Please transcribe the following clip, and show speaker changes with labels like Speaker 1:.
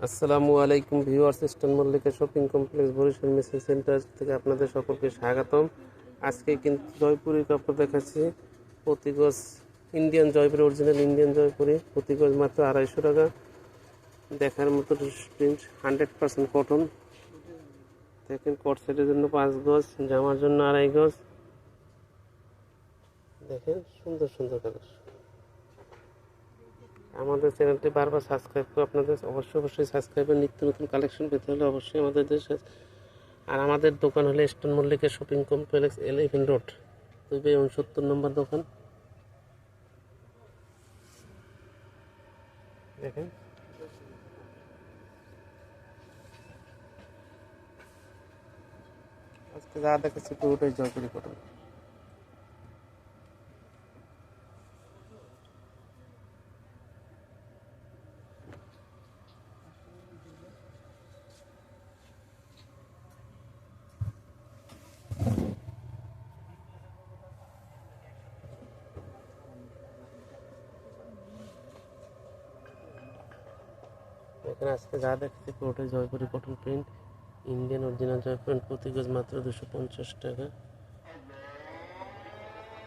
Speaker 1: আসসালামু আলাইকুম viewers, Eastern Mallika shopping complex Barishal machine centre থেকে আপনাদের সকলকে স্বাগতম। আজকে কিন্তু জয়পুরি কাপড় দেখাচ্ছি। প্রতি গজ Indian Jaipuri, original Indian Jaipuri, প্রতি গজ মাত্র 250 টাকা। দেখার মতো প্রিন্ট, 100% কটন। দেখেন, কোট সেটের জন্য 5 গজ, জামার জন্য 2.5 গজ। দেখেন সুন্দর সুন্দর কালার। আমাদের চ্যানেলটি বারবার সাবস্ক্রাইব করে আপনাদের অবশ্যই সাবস্ক্রাইবের নিত্য নতুন কালেকশন পেতে হলে অবশ্যই আমাদের দেশে। আর আমাদের দোকান হলো eastern Mallika shopping complex, 11 road, 269 নম্বর দোকান। দেখেন আজকে যা দেখাচ্ছি পুরোটাই জয়পুরি কটন। এখানে আজকে যা দেখাচ্ছি পুরোটাই Jaipuri cotton print, Indian original Jaipuri. প্রতি গজ মাত্র 250 টাকা।